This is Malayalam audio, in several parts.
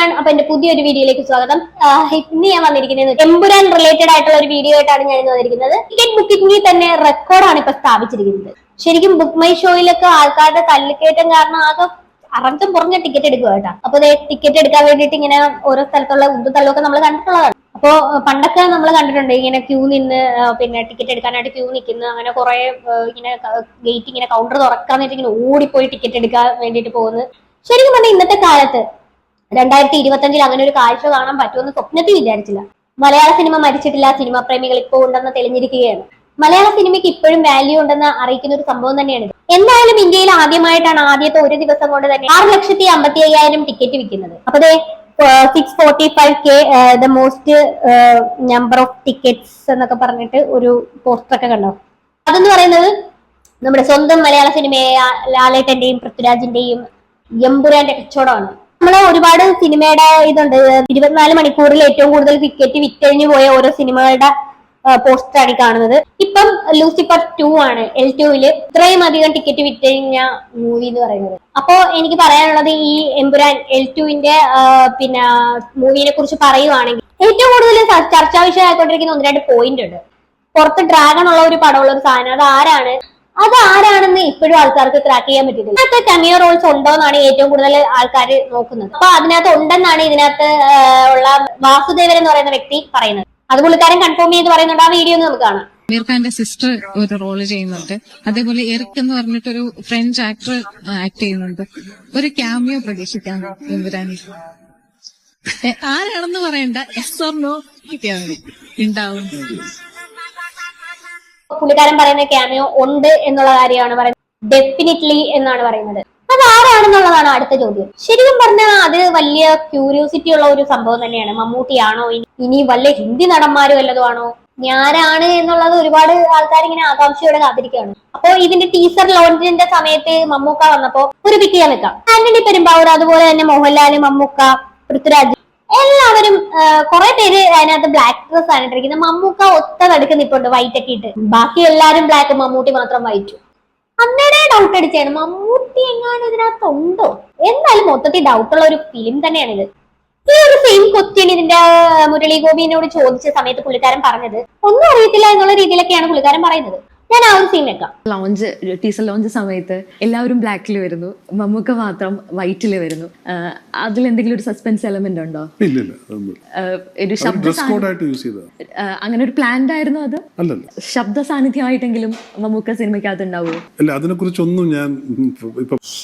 എവരിവൺ, അപ്പൊ എന്റെ പുതിയൊരു വീഡിയോയിലേക്ക് സ്വാഗതം. ഇന്ന് ഞാൻ വന്നിരിക്കുന്നത് എമ്പുരാൻ റിലേറ്റഡ് ആയിട്ടുള്ള ഒരു വീഡിയോ ആയിട്ടാണ് ഞാൻ ഇന്ന് വന്നിരിക്കുന്നത്. ടിക്കറ്റ് ബുക്കിംഗിൽ തന്നെ റെക്കോർഡാണ് ഇപ്പൊ സ്ഥാപിച്ചിരിക്കുന്നത്. ശരിക്കും ബുക്ക് മൈ ഷോയിലൊക്കെ ആൾക്കാരുടെ തല്ലിക്കയറ്റം കാരണം ആകെ അറഞ്ചും പുറഞ്ഞ ടിക്കറ്റ് എടുക്കുക കേട്ടോ. അപ്പൊ ടിക്കറ്റ് എടുക്കാൻ വേണ്ടിയിട്ട് ഇങ്ങനെ ഓരോ സ്ഥലത്തുള്ള ഉന്തുതള്ളൊക്കെ നമ്മൾ കണ്ടിട്ടുള്ളതാണ്. അപ്പോ പണ്ടൊക്കെ നമ്മൾ കണ്ടിട്ടുണ്ട് ഇങ്ങനെ ക്യൂ നിന്ന് പിന്നെ ടിക്കറ്റ് എടുക്കാനായിട്ട് ക്യൂ നിൽക്കുന്നു, അങ്ങനെ കുറെ ഇങ്ങനെ ഗേറ്റ് ഇങ്ങനെ കൗണ്ടർ തുറക്കാൻ വേണ്ടിയിട്ട് ഇങ്ങനെ ഓടിപ്പോയി ടിക്കറ്റ് എടുക്കാൻ വേണ്ടിയിട്ട് പോകുന്നത്. ശരിക്കും പറഞ്ഞാൽ ഇന്നത്തെ കാലത്ത് 2025 അങ്ങനെ ഒരു കാഴ്ച കാണാൻ പറ്റുമെന്ന് സ്വപ്നത്തിൽ വിചാരിച്ചില്ല. മലയാള സിനിമ മരിച്ചിട്ടില്ല, സിനിമാ പ്രേമികൾ ഇപ്പോൾ ഉണ്ടെന്ന് തെളിഞ്ഞിരിക്കുകയാണ്. മലയാള സിനിമയ്ക്ക് ഇപ്പോഴും വാല്യൂ ഉണ്ടെന്ന് അറിയിക്കുന്ന ഒരു സംഭവം തന്നെയാണ് ഇത്. എന്തായാലും ഇന്ത്യയിൽ ആദ്യമായിട്ടാണ് ആദ്യത്തെ ഒരു ദിവസം കൊണ്ട് തന്നെ 6,55,000 ടിക്കറ്റ് വിൽക്കുന്നത്. അപ്പൊ 645K the most number of tickets എന്നൊക്കെ പറഞ്ഞിട്ട് ഒരു പോസ്റ്റർ ഒക്കെ കണ്ടോ. അതെന്ന് പറയുന്നത് നമ്മുടെ സ്വന്തം മലയാള സിനിമയായ ലാലേട്ടന്റെയും പൃഥ്വിരാജിന്റെയും എമ്പുരാന്റെ കച്ചവടമാണ്. നമ്മള് ഒരുപാട് സിനിമയുടെ ഇതുണ്ട്, 24 മണിക്കൂറിൽ ഏറ്റവും കൂടുതൽ ടിക്കറ്റ് വിറ്റഴിഞ്ഞു പോയ ഓരോ സിനിമകളുടെ പോസ്റ്ററാണ് കാണുന്നത്. ഇപ്പം ലൂസിഫർ 2 ആണ് L2 ഇത്രയും അധികം ടിക്കറ്റ് വിറ്റഴിഞ്ഞ മൂവി എന്ന് പറയുന്നത്. അപ്പോ എനിക്ക് പറയാനുള്ളത് ഈ എമ്പുരാൻ L2 പിന്നെ മൂവിനെ കുറിച്ച് പറയുവാണെങ്കിൽ ഏറ്റവും കൂടുതൽ ചർച്ചാ വിഷയമായിക്കൊണ്ടിരിക്കുന്ന 1-2 പോയിന്റ് ഉണ്ട്. പുറത്ത് ഡ്രാഗൺ ഉള്ള ഒരു പടമുള്ള ഒരു സാധനം, അതാരാണെന്ന് ഇപ്പോഴും ആൾക്കാർക്ക് ട്രാക്ക് ചെയ്യാൻ പറ്റിയിട്ടില്ല. ഇതിനകത്ത് കമിയോ റോൾസ് ഉണ്ടോ എന്നാണ് ഏറ്റവും കൂടുതൽ ആൾക്കാർ നോക്കുന്നത്. അപ്പൊ അതിനകത്ത് ഉണ്ടെന്നാണ് ഇതിനകത്ത് ഉള്ള വാസുദേവൻ എന്ന് പറയുന്ന വ്യക്തി പറയുന്നത്. അത് പുള്ളിക്കാരൻ കൺഫേം ചെയ്ത് പറയുന്നുണ്ട്. ആ വീഡിയോ നമുക്ക് കാണാം. അമീർ ഖാന്റെ സിസ്റ്റർ ഒരു റോള് ചെയ്യുന്നുണ്ട്. അതേപോലെ എറിക് എന്ന് പറഞ്ഞിട്ടൊരു ഫ്രഞ്ച് ആക്ടർ ആക്ട് ചെയ്യുന്നുണ്ട്. ഒരു ക്യാമിയോ പ്രതീക്ഷിക്കാം എമ്പുരാനിൽ. ആരാണെന്ന് പറയണ്ട, എസ് ഓർ നോ ഉണ്ടാവും. പുള്ളിക്കാരൻ പറയുന്ന ക്യാമിയോ ഉണ്ട് എന്നുള്ള കാര്യമാണ് പറയുന്നത്. ഡെഫിനറ്റ്ലി എന്നാണ് പറയുന്നത്. അത് ആരാണെന്നുള്ളതാണ് അടുത്ത ചോദ്യം. ശരിക്കും പറഞ്ഞാൽ അത് വലിയ ക്യൂരിയോസിറ്റി ഉള്ള ഒരു സംഭവം തന്നെയാണ്. മമ്മൂട്ടിയാണോ, ഇനി വല്ല ഹിന്ദി നടന്മാരും വല്ലതും ആണോ, ഞാനാണ് എന്നുള്ളത് ഒരുപാട് ആൾക്കാർ ഇങ്ങനെ ആകാംക്ഷയോടെ കാത്തിരിക്കുകയാണ്. അപ്പൊ ഇതിന്റെ ടീസർ ലോഞ്ചിന്റെ സമയത്ത് മമ്മൂക്ക വന്നപ്പോ ഒരു പിക്ക് ചെയ്യാൻ വെക്കാം. ആന്റണി പെരുമ്പാവൂർ, അതുപോലെ തന്നെ മോഹൻലാല്, മമ്മൂക്ക, പൃഥ്വിരാജ്, എല്ലാവരും കുറെ പേര് അതിനകത്ത് ബ്ലാക്ക് ഡ്രസ് ആണ് ഇട്ടിരിക്കുന്നത്. മമ്മൂക്ക ഒത്ത നടുക്ക് നിപ്പുണ്ട് വൈറ്റ് ഒക്കെ ഇട്ട്. ബാക്കി എല്ലാരും ബ്ലാക്ക്, മമ്മൂട്ടി മാത്രം വൈറ്റ്. അന്നേരം ഡൗട്ട് അടിച്ചാണ് മമ്മൂട്ടി എങ്ങാനും ഇതിനകത്ത് ഉണ്ടോ. എന്തായാലും മൊത്തത്തിൽ ഡൗട്ടുള്ള ഒരു ഫിലിം തന്നെയാണിത്. ഈ ഒരു സെയിം ക്വസ്റ്റ്യൻ ഇതിന്റെ മുരളി ഗോപിനോട് ചോദിച്ച സമയത്ത് പുള്ളിക്കാരൻ പറഞ്ഞത് ഒന്നും അറിയത്തില്ല എന്നുള്ള രീതിയിലൊക്കെയാണ് പുള്ളിക്കാരൻ പറയുന്നത്. ഞാൻ ആ ഒരു സീൻ വെക്കാം. ടീസർ ലോഞ്ച് സമയത്ത് എല്ലാവരും ബ്ലാക്കിൽ വരുന്നു, മമ്മൂക്ക മാത്രം വൈറ്റിൽ വരുന്നു. അതിലെന്തെങ്കിലും ഒരു സസ്പെൻസ് എലമെന്റ് ഉണ്ടോ? ഒരു അങ്ങനെ ഒരു പ്ലാൻഡ് ആയിരുന്നു അത്? ശബ്ദ സാന്നിധ്യമായിട്ടെങ്കിലും മമ്മൂക്ക സിനിമയ്ക്കകത്ത് ഉണ്ടാവുമോ? അതിനെ കുറിച്ചൊന്നും ഞാൻ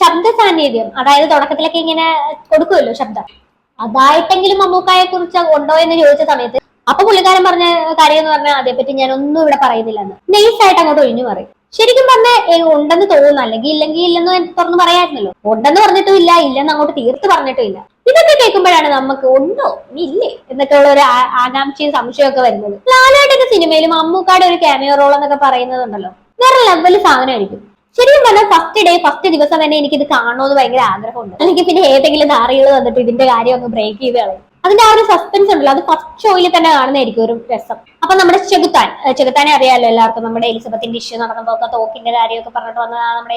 ശബ്ദ സാന്നിധ്യം, അതായത് തുടക്കത്തിലൊക്കെ ഇങ്ങനെ കൊടുക്കുമല്ലോ ശബ്ദം, അതായിട്ടെങ്കിലും മമ്മൂക്കായെ കുറിച്ച് ഉണ്ടോ എന്ന് ചോദിച്ച സമയത്ത് അപ്പൊ പുള്ളിക്കാരൻ പറഞ്ഞ കാര്യം എന്ന് പറഞ്ഞാൽ അതേപ്പറ്റി ഞാൻ ഒന്നും ഇവിടെ പറയുന്നില്ലെന്ന് നൈസായിട്ട് അങ്ങോട്ട് ഒഴിഞ്ഞു പറയും. ശരിക്കും പറഞ്ഞാൽ ഉണ്ടെന്ന് തോന്നുന്നു, അല്ലെങ്കിൽ ഇല്ലെന്ന് തുറന്ന് പറയാമായിരുന്നല്ലോ. ഉണ്ടെന്ന് പറഞ്ഞിട്ടും ഇല്ല, ഇല്ലെന്ന് അങ്ങോട്ട് തീർത്ത് പറഞ്ഞിട്ടും ഇല്ല. ഇതൊക്കെ കേൾക്കുമ്പോഴാണ് നമുക്ക് ഉണ്ടോ ഇല്ലേ എന്നൊക്കെ ഉള്ള ഒരു ആകാംക്ഷയും സംശയമൊക്കെ വരുന്നത്. ലാലേട്ടന്റെ സിനിമയിലും മമ്മൂക്കാടെ ഒരു ക്യാമിയോ റോൾ എന്നൊക്കെ പറയുന്നതുണ്ടല്ലോ, വേറെ ലെവല് സാധനമായിരിക്കും. ശരിക്കും പറഞ്ഞാൽ ഫസ്റ്റ് ദിവസം തന്നെ എനിക്കിത് കാണണമെന്ന് ഭയങ്കര ആഗ്രഹമുണ്ട്. അല്ലെങ്കിൽ പിന്നെ ഏതെങ്കിലും നാറികൾ വന്നിട്ട് ഇതിന്റെ കാര്യം ഒന്ന് ബ്രേക്ക് ചെയ്ത് കളയും. അതിന്റെ ആ ഒരു സസ്പെൻസ് ഉണ്ടല്ലോ, അത് ഫസ്റ്റ് ഷോയിൽ തന്നെ കാണുന്നതായിരിക്കും ഒരു രസം. അപ്പൊ നമ്മുടെ ചെകുത്താനെ അറിയാമല്ലോ എല്ലാവർക്കും. നമ്മുടെ എലിസബത്തിന്റെ ഇഷ്യൂ നടന്നപ്പോ തോക്കിന്റെ കാര്യമൊക്കെ പറഞ്ഞിട്ട് വന്ന നമ്മുടെ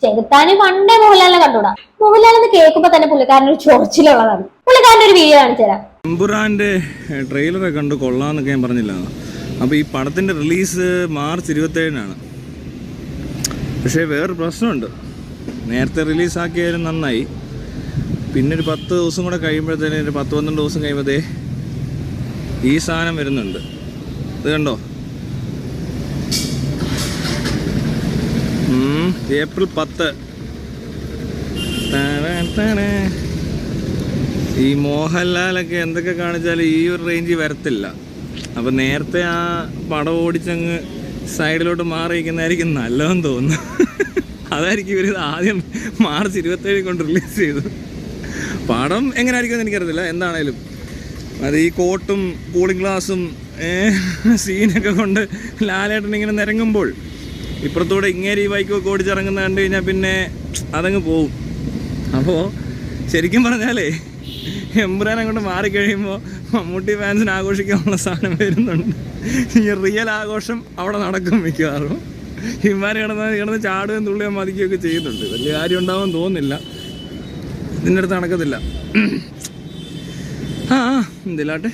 ചെകുത്താന് പണ്ടേ മോഹൻലാലിനെ കണ്ടുകൂടാ. മോഹൻലാലിന്ന് കേൾക്കുമ്പോ തന്നെ പുള്ളിക്കാരൻ ഒരു ചോർച്ചിലുള്ളതാണ്. പുള്ളിക്കാരന്റെ ഒരു വീഡിയോ കാണിച്ചു തരാം. എമ്പുരാന്റെ ട്രെയിലറെ കണ്ടു കൊള്ളാന്നൊക്കെ ഞാൻ പറഞ്ഞില്ല. അപ്പൊ ഈ പടത്തിന്റെ റിലീസ് മാർച്ച് 27-നാണ്. പക്ഷേ വേറൊരു പ്രശ്നമുണ്ട്. നേരത്തെ റിലീസാക്കിയാലും നന്നായി. പിന്നെ ഒരു 10 ദിവസം കൂടെ കഴിയുമ്പോഴത്തേന്, ഒരു 10-12 ദിവസം കഴിയുമ്പോഴത്തേ ഈ സാധനം വരുന്നുണ്ട്. ഇത് കണ്ടോ, ഏപ്രിൽ 10. ഈ മോഹൻലാലൊക്കെ എന്തൊക്കെ കാണിച്ചാലും ഈ ഒരു റേഞ്ചിൽ വരത്തില്ല. അപ്പം നേരത്തെ ആ പടം ഓടിച്ചങ്ങ് സൈഡിലോട്ട് മാറിയിരിക്കുന്നതായിരിക്കും നല്ലതെന്ന് തോന്നുന്നു. അതായിരിക്കും ഇവർ ആദ്യം മാർച്ച് 27 കൊണ്ട് റിലീസ് ചെയ്തു. പടം എങ്ങനെ ആയിരിക്കുമെന്ന് എനിക്കറിയത്തില്ല. എന്താണേലും അത് ഈ കോട്ടും കൂളിംഗ് ഗ്ലാസും സീനൊക്കെ കൊണ്ട് ലാലേട്ടൻ ഇങ്ങനെ നിരങ്ങുമ്പോൾ ഇപ്പുറത്തൂടെ ഇങ്ങേരി ഈ ബൈക്കൊക്കെ ഓടിച്ചിറങ്ങുന്ന കണ്ടു കഴിഞ്ഞാൽ പിന്നെ അതങ്ങ് പോവും. അപ്പോൾ ശരിക്കും പറഞ്ഞാലേ എമ്പുരാൻ അങ്ങോട്ട് മാറിക്കഴിയുമ്പോൾ മമ്മൂട്ടി ഫാൻസിന് ആഘോഷിക്കാനുള്ള സാധനം വരുന്നുണ്ട്. ഈ റിയൽ ആഘോഷം അവിടെ നടക്കും മിക്കവാറും. ഹിമാരി കിടന്ന് ചാടുകയും തുള്ളുകയും മതിക്കുകയൊക്കെ ചെയ്യുന്നുണ്ട്. വലിയ കാര്യം ഉണ്ടാവുമെന്ന് തോന്നുന്നില്ല. ഇതിൻ്റെ അടുത്ത് നടക്കത്തില്ല. എന്തിലാട്ടെ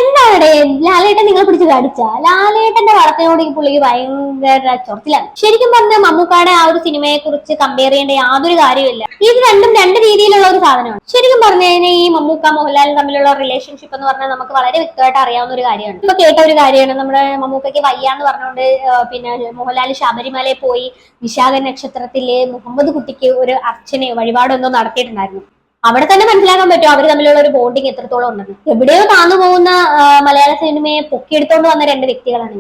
എന്താണ് ലാലേട്ടൻ നിങ്ങൾ പിടിച്ച് കടിച്ച? ലാലേട്ടന്റെ വളർത്തനോട് ഈ പുള്ളിക്ക് ഭയങ്കര ചൊറച്ചിലാണ്. ശരിക്കും പറഞ്ഞാൽ മമ്മൂക്കാടെ ആ ഒരു സിനിമയെ കുറിച്ച് കമ്പയർ ചെയ്യേണ്ട യാതൊരു കാര്യമില്ല. ഇത് രണ്ടും രണ്ട് രീതിയിലുള്ള ഒരു സാധനമാണ്. ശരിക്കും പറഞ്ഞു കഴിഞ്ഞാൽ ഈ മമ്മൂക്ക മോഹൻലാൽ തമ്മിലുള്ള റിലേഷൻഷിപ്പ് എന്ന് പറഞ്ഞാൽ നമുക്ക് വളരെ വ്യക്തമായിട്ട് അറിയാവുന്ന ഒരു കാര്യമാണ്. ഇപ്പൊ കേട്ട ഒരു കാര്യമാണ്, നമ്മുടെ മമ്മൂക്കയ്ക്ക് വയ്യാന്ന് പറഞ്ഞുകൊണ്ട് പിന്നെ മോഹൻലാൽ ശബരിമലയിൽ പോയി വിശാഖ നക്ഷത്രത്തിലെ മുഹമ്മദ് കുട്ടിക്ക് ഒരു അർച്ചനയോ വഴിപാടോ എന്തോ നടത്തിയിട്ടുണ്ടായിരുന്നു. അവിടെ തന്നെ മനസ്സിലാക്കാൻ പറ്റും അവർ തമ്മിലുള്ള ഒരു ബോണ്ടിങ് എത്രത്തോളം ഉണ്ടെന്ന്. എവിടെയോ താന്നു പോകുന്ന മലയാള സിനിമയെ പൊക്കിയെടുത്തോണ്ട് വന്ന രണ്ട് വ്യക്തികളാണ്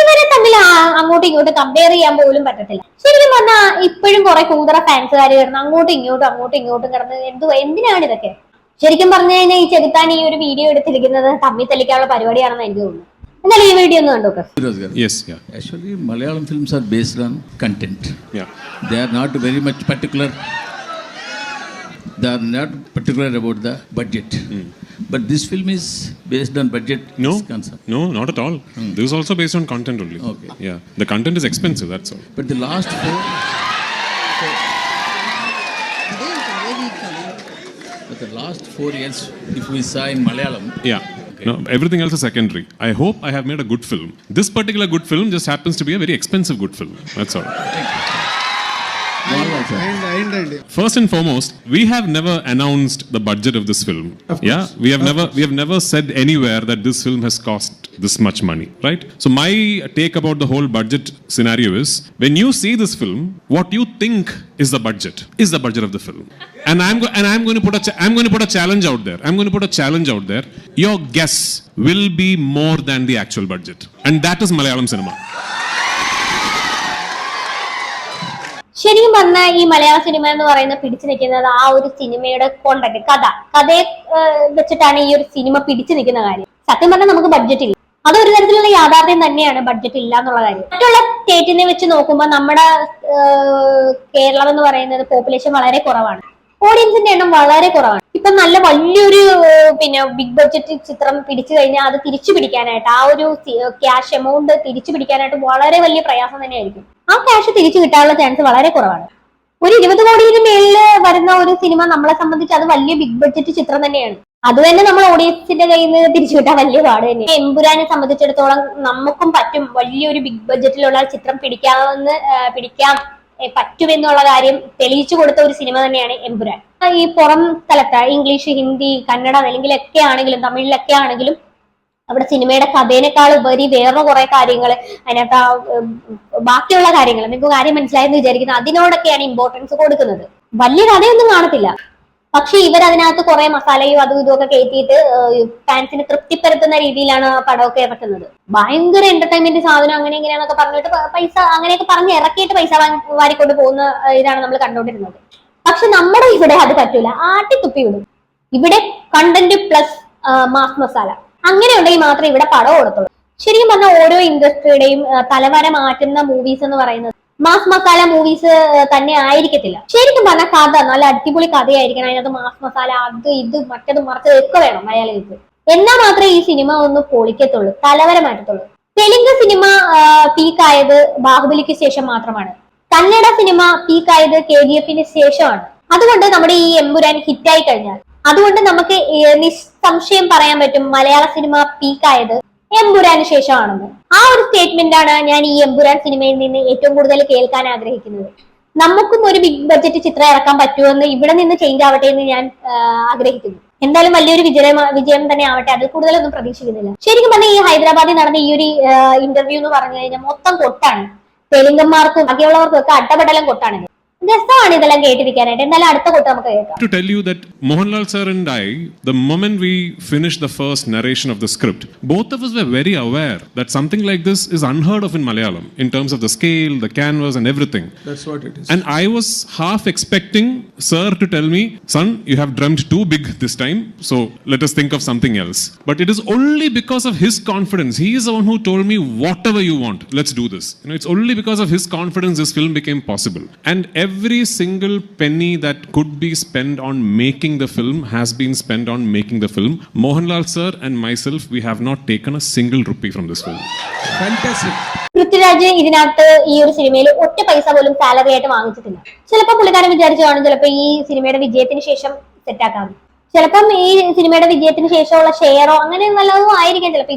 ഇവരെ തമ്മിൽ അങ്ങോട്ടും ഇങ്ങോട്ടും കമ്പയർ ചെയ്യാൻ പോലും പറ്റത്തില്ല. ശരിക്കും പറഞ്ഞാൽ ഇപ്പോഴും കുറെ കൂതറ ഫാൻസുകാർ കിടന്ന് അങ്ങോട്ടും ഇങ്ങോട്ടും കിടന്ന് എന്തിനാണ് ഇതൊക്കെ? ശരിക്കും പറഞ്ഞു കഴിഞ്ഞാൽ ഈ ചെകുത്താൻ ഈ ഒരു വീഡിയോ എടുത്തിരിക്കുന്നത് തമ്മിൽ തെളിക്കാനുള്ള പരിപാടിയാണെന്ന് എനിക്ക് തോന്നുന്നു. എന്നാലും ഈ വീഡിയോ ഒന്ന് കണ്ടോക്കെ. Yes, yeah. Actually, Malayalam films are based on content. Yeah. They are not very much particular. They are not particular about the budget. But this film is based on budget. No, concept. no, not at all. This is also based on content only. Okay. Yeah, the content is expensive. That's all. But the last four years, if we saw in Malayalam. Yeah. Okay. No, everything else is secondary. I hope I have made a good film. This particular good film just happens to be a very expensive good film. That's all. First and foremost, we have never announced the budget of this film. Yeah, we have never said anywhere that this film has cost this much money, right? So my take about the whole budget scenario is, when you see this film, what you think is the budget of the film. And I'm going to put a challenge out there. I'm going to put a challenge out there. Your guess will be more than the actual budget, and that is Malayalam cinema. ശരിക്കും പറഞ്ഞാൽ ഈ മലയാള സിനിമ എന്ന് പറയുന്നത് പിടിച്ചു നിൽക്കുന്നത് ആ ഒരു സിനിമയുടെ കോണ്ടന്റ്, കഥയെ വെച്ചിട്ടാണ് ഈ ഒരു സിനിമ പിടിച്ചു നിൽക്കുന്ന കാര്യം. സത്യം പറഞ്ഞാൽ നമുക്ക് ബഡ്ജറ്റ് ഇല്ല, അതൊരു തരത്തിലുള്ള യാഥാർത്ഥ്യം തന്നെയാണ്, ബഡ്ജറ്റ് ഇല്ല എന്നുള്ള കാര്യം. മറ്റുള്ള സ്റ്റേറ്റിനെ വെച്ച് നോക്കുമ്പോൾ നമ്മുടെ കേരളം എന്ന് പറയുന്നത് പോപ്പുലേഷൻ വളരെ കുറവാണ്, ഓഡിയൻസിന്റെ എണ്ണം വളരെ കുറവാണ്. ഇപ്പൊ നല്ല വലിയൊരു ബിഗ് ബഡ്ജറ്റ് ചിത്രം പിടിച്ചു കഴിഞ്ഞാൽ അത് തിരിച്ചു പിടിക്കാനായിട്ട്, ആ ഒരു ക്യാഷ് എമൗണ്ട് തിരിച്ചു പിടിക്കാനായിട്ട് വളരെ വലിയ പ്രയാസം തന്നെയായിരിക്കും. ആ ക്യാഷ് തിരിച്ചു കിട്ടാനുള്ള ചാൻസ് വളരെ കുറവാണ്. ഒരു 20 കോടിയിൽ മേളില് വരുന്ന ഒരു സിനിമ നമ്മളെ സംബന്ധിച്ച് അത് വലിയ ബിഗ് ബഡ്ജറ്റ് ചിത്രം തന്നെയാണ്. അത് തന്നെ നമ്മൾ ഓഡിയൻസിന്റെ കയ്യിൽ നിന്ന് തിരിച്ചു കിട്ടാൻ വലിയ പാട് തന്നെയാണ്. എമ്പുരാനെ സംബന്ധിച്ചിടത്തോളം നമുക്കും പറ്റും വലിയൊരു ബിഗ് ബഡ്ജറ്റിലുള്ള ചിത്രം പിടിക്കാം പറ്റുമെന്നുള്ള കാര്യം തെളിയിച്ചു കൊടുത്ത ഒരു സിനിമ തന്നെയാണ് എമ്പുരാൻ. ഈ പുറം സ്ഥലത്ത് ഇംഗ്ലീഷ്, ഹിന്ദി, കന്നഡ തെലുങ്കിലൊക്കെ ആണെങ്കിലും തമിഴിലൊക്കെ ആണെങ്കിലും അവിടെ സിനിമയുടെ കഥേനേക്കാൾ ഉപരി വേറെ കുറെ കാര്യങ്ങൾ അതിനകത്ത് ബാക്കിയുള്ള കാര്യങ്ങൾ, നിങ്ങൾക്ക് കാര്യം മനസ്സിലായെന്ന് വിചാരിക്കുന്നത്, അതിനോടൊക്കെയാണ് ഇമ്പോർട്ടൻസ് കൊടുക്കുന്നത്. വലിയ കഥയൊന്നും കാണത്തില്ല, പക്ഷെ ഇവരതിനകത്ത് കുറെ മസാലയും അതും ഇതുമൊക്കെ കയറ്റിയിട്ട് ഫാൻസിനെ തൃപ്തിപ്പെടുത്തുന്ന രീതിയിലാണ് പടമൊക്കെ ഇറക്കുന്നത്. ഭയങ്കര എന്റർടൈൻമെന്റ് സാധനം അങ്ങനെ ഇങ്ങനെയാന്നൊക്കെ പറഞ്ഞിട്ട് പൈസ അങ്ങനെയൊക്കെ പറഞ്ഞ് ഇറക്കിയിട്ട് പൈസ വാരിക്കൊണ്ട് പോകുന്ന ഇതാണ് നമ്മൾ കണ്ടോണ്ടിരുന്നത്. പക്ഷെ നമ്മുടെ ഇവിടെ അത് പറ്റൂല, ആട്ടിത്തുപ്പി വിടും. ഇവിടെ കണ്ടന്റ് പ്ലസ് മാസ് മസാല അങ്ങനെ ഉണ്ടെങ്കിൽ മാത്രമേ ഇവിടെ പടം കൊടുത്തുള്ളൂ. ശരിക്കും പറഞ്ഞാൽ ഓരോ ഇൻഡസ്ട്രിയുടെയും തലവര മാറ്റുന്ന മൂവീസ് എന്ന് പറയുന്നത് മാസ് മസാല മൂവീസ് തന്നെ ആയിരിക്കത്തില്ല. ശരിക്കും പറഞ്ഞാൽ കഥ നല്ല അടിപൊളി കഥയായിരിക്കണം, അതിനകത്ത് മാസ് മസാല അത് ഇത് മറ്റത് മറിച്ചത് ഒക്കെ വേണം മലയാളികൾക്ക്. എന്നാൽ മാത്രമേ ഈ സിനിമ ഒന്ന് പൊളിക്കത്തുള്ളൂ, തലവര മാറ്റത്തുള്ളൂ. തെലുങ്ക് സിനിമ പീക്കായത് ബാഹുബലിക്ക് ശേഷം മാത്രമാണ്. കന്നഡ സിനിമ പീക്കായത് KGF ശേഷമാണ്. അതുകൊണ്ട് നമ്മുടെ ഈ എമ്പുരാൻ ഹിറ്റായി കഴിഞ്ഞാൽ അതുകൊണ്ട് നമുക്ക് നിസ്സംശയം പറയാൻ പറ്റും മലയാള സിനിമ പീക്കായത് എമ്പുരാന് ശേഷമാണെന്ന്. ആ ഒരു സ്റ്റേറ്റ്മെന്റ് ആണ് ഞാൻ ഈ എമ്പുരാൻ സിനിമയിൽ നിന്ന് ഏറ്റവും കൂടുതൽ കേൾക്കാൻ ആഗ്രഹിക്കുന്നത്. നമുക്കും ഒരു ബിഗ് ബഡ്ജറ്റ് ചിത്രം ഇറക്കാൻ പറ്റുമെന്ന് ഇവിടെ നിന്ന് ചേഞ്ച് ആവട്ടെ എന്ന് ഞാൻ ആഗ്രഹിക്കുന്നു. എന്തായാലും വലിയൊരു വിജയം തന്നെ ആവട്ടെ, അതിൽ കൂടുതലൊന്നും പ്രതീക്ഷിക്കുന്നില്ല. ശരിക്കും പറഞ്ഞാൽ ഈ ഹൈദരാബാദിൽ നടന്ന ഈ ഒരു ഇന്റർവ്യൂ എന്ന് പറഞ്ഞു കഴിഞ്ഞാൽ മൊത്തം കൊട്ടാണ്. തെലുങ്കന്മാർക്കും ബാക്കിയുള്ളവർക്കും ഒക്കെ അട്ടപടലം കൊട്ടാണ്. രസമാണ് ഇതെല്ലാം കേട്ടിരിക്കാനായിട്ട്. എന്തായാലും അടുത്ത കൊട്ട് നമുക്ക് കേൾക്കാം. To tell you that Mohanlal sir and I, the moment we finished the first narration of the script, both of us were very aware that something like this is unheard of in Malayalam in terms of the scale, the canvas and everything. That's what it is. And I was half expecting sir to tell me, son, you have dreamt too big this time, so let us think of something else. But it is only because of his confidence. He is the one who told me, whatever you want, let's do this. It's only because of his confidence this film became possible. And every single penny that could be spent on making the film has been spent on making the film. Mohanlal sir and myself, we have not taken a single rupee from this film. Fantastic. Prithviraj ഇതിനകത്ത് ഈ ഒരു സിനിമയിൽ ഒറ്റ പൈസ പോലും സാലറി ആയിട്ട് വാങ്ങിച്ചിട്ടില്ല. ചിലപ്പോൾ പുള്ളിക്കാരൻ വിചാരിച്ചു കാണും ചിലപ്പോൾ ഈ സിനിമയുടെ വിജയത്തിന് ശേഷം സെറ്റാക്കാം. ചിലപ്പം ഈ സിനിമയുടെ വിജയത്തിന് ശേഷമുള്ള ഷെയറോ അങ്ങനെ നല്ലതും ആയിരിക്കാം ചിലപ്പോൾ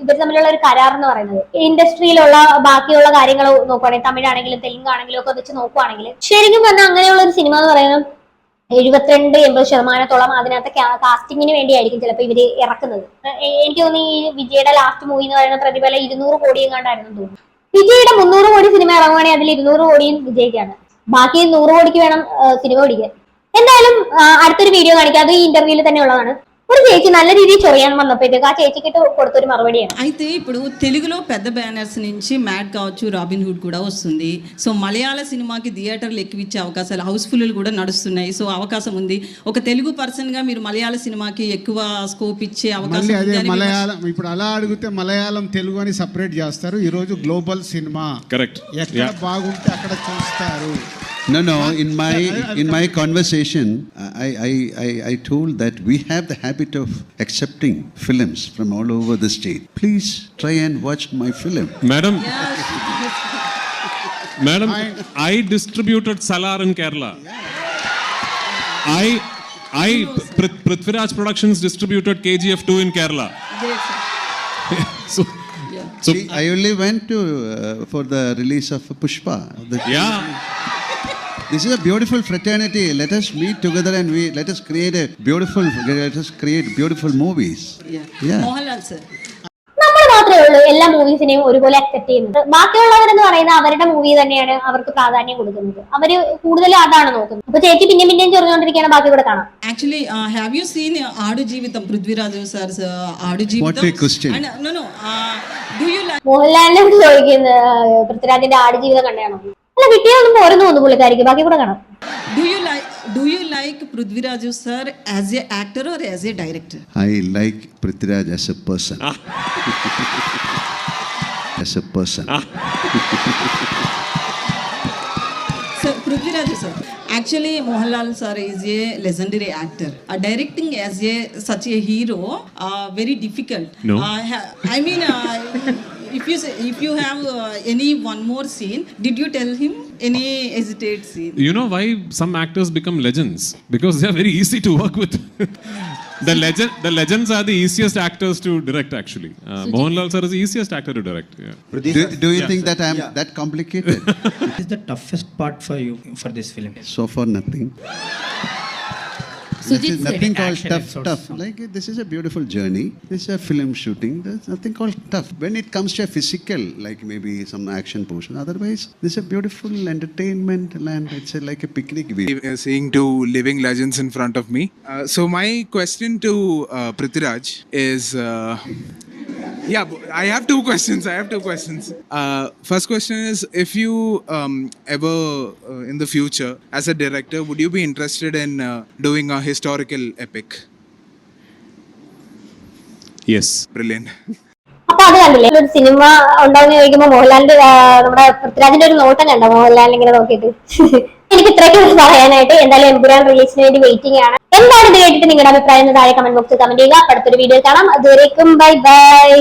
ഇവർ തമ്മിലുള്ള ഒരു കരാർ എന്ന് പറയുന്നത്. ഇൻഡസ്ട്രിയിലുള്ള ബാക്കിയുള്ള കാര്യങ്ങൾ നോക്കുവാണെങ്കിൽ തമിഴാണെങ്കിലും തെലുങ്കാണെങ്കിലും ഒക്കെ വെച്ച് നോക്കുവാണെങ്കിൽ ശരിക്കും പറഞ്ഞാൽ അങ്ങനെയുള്ള ഒരു സിനിമ എന്ന് പറയുന്നത് 72-80% അതിനകത്ത് കാസ്റ്റിങ്ങിന് വേണ്ടിയായിരിക്കും ചിലപ്പോൾ ഇവര് ഇറക്കുന്നത്. എനിക്ക് തോന്നുന്നു ഈ വിജയുടെ ലാസ്റ്റ് മൂവി എന്ന് പറയുന്ന പ്രതിഫലം 200 കോടി എങ്ങാണ്ടായിരുന്നു തോന്നുന്നു. വിജയുടെ 300 കോടി സിനിമ ഇറങ്ങുവാണെങ്കിൽ അതിൽ 200 കോടിയും വിജയ്ക്കാണ്. ബാക്കി 100 കോടിക്ക് വേണം സിനിമ ഓടിക്കാൻ. എന്തായാലും അടുത്തൊരു വീഡിയോ കാണിക്കാം. അത് ഈ ഇന്റർവ്യൂവിൽ തന്നെ ഉള്ളതാണ്. ഒരു ചേച്ചി നല്ല രീതിയിൽ ചൊറിയാൻ വന്നപ്പോഴത്തേക്ക് ആ ചേച്ചിക്ക് കൊടുത്തൊരു మరవడిയാണ്. అయితే ఇప్పుడు తెలుగులో పెద్ద బ్యానర్స్ నుంచి మ్యాడ్ కావచ్చు, రాబిన్ హుడ్ కూడా వస్తుంది. సో మలయాళ సినిమాకి థియేటర్లు ఎక్కువిచ్చే అవకాశాలు, హౌస్ఫుల్ కూడా నడుస్తున్నాయి. సో అవకాశం ఉంది. ఒక తెలుగు పర్సన్ గా మీరు మలయాళ సినిమాకి ఎక్కువ స్కోప్ ఇచ్చే అవకాశం ఉంది. మలయాళం ఇప్పుడు అలా అడిగితే మలయాళం తెలుగు అని సెపరేట్ చేస్తారు. ఈ రోజు గ్లోబల్ సినిమా Correct. ఎక్కడ బాగుంటే అక్కడ చూస్తారు. No. In my conversation, I told that we have the habit of accepting films from all over the state. Please try and watch my film. Madam, I distributed Salar in Kerala. Prithviraj Productions distributed KGF 2 in Kerala. So, See, I only went to for the release of Pushpa. yeah. This is a beautiful fraternity. Let us meet together and let us create beautiful movies. Yeah. Mohanlal sir, നമ്മൾ മാത്രമേ ഉള്ളൂ എല്ലാ മൂവീസിനെയും ഒരുപോലെ അക്സെപ്റ്റ് ചെയ്യുന്നത്. ബാക്കിയുള്ളവരെന്ന് പറയുന്നത് അവരുടെ മൂവി തന്നെയാണ് അവർക്ക് പ്രാധാന്യം കൊടുക്കുന്നത്. അവര് കൂടുതലും അതാണ് നോക്കുന്നത്. അപ്പൊ ചേച്ചി പിന്നെയും ചൊറിഞ്ഞുകൊണ്ടിരിക്കുകയാണ്. ബാക്കി കൂടെ കാണാം. యాక్చువల్లీ హ్యావ్ యూ సీన్ ఆడు జీవితం, పృథ్వీరాజ్ సార్ ఆడు జీవితం? What a question. No. Do you like? മോഹൻലാലിനോട് ചോദിക്കുന്നത് പൃഥ്വിരാജിന്റെ ആടുജീവിതം കണ്ടാണോ? അല്ല, കിട്ടിയൊന്നും പോരെന്ന് തോന്നുന്നു പുള്ളിക്കാരിക്ക്. ബാക്കി കൂടെ കാണാം. Do you like Prithviraj sir as a actor or as a director? I like Prithviraj as a person. As a person. Sir, Prithviraj sir. Actually, Mohanlal sir is a legendary actor. Directing as such a hero, very difficult. No. I mean, if you have any one more scene, did you tell him any hesitate scene? You know why some actors become legends? Because they are very easy to work with. The legends are the easiest actors to direct, actually. Mohanlal sir is the easiest actor to direct. Yeah. Do you think that I am that complicated? What is the toughest part for you for this film? So far, nothing. There's nothing called tough. Like, this is a beautiful journey. This is a film shooting. There's nothing called tough. When it comes to a physical, like maybe some action portion, otherwise, this is a beautiful entertainment land. It's like a picnic. Seeing two living legends in front of me. So my question to Prithviraj is, I have two questions. First question is, if you ever in the future as a director, would you be interested in doing a historical epic? Yes. Brilliant. അപ്പൊ അത് കണ്ടില്ലേ, ഒരു സിനിമ ഉണ്ടാവുന്ന ചോദിക്കുമ്പോ മോഹൻലാലിന്റെ നമ്മുടെ പൃഥ്വിരാജിന്റെ ഒരു നോട്ടം കണ്ടോ മോഹൻലാൽ ഇങ്ങനെ നോക്കിയിട്ട്? എനിക്ക് ഇത്രയ്ക്ക് പറയാനായിട്ട്. എന്തായാലും എമ്പുരാൻ റിലീസിന് വേണ്ടി വെയിറ്റിംഗ് ആണ്. എന്താണ് ഇത് കേട്ടിട്ട് നിങ്ങളുടെ അഭിപ്രായം താഴെ കമന്റ് ബോക്സിൽ കമന്റ് ചെയ്യുക. അടുത്തൊരു വീഡിയോ കാണാം. അതുവരേക്കും ബൈ ബൈ.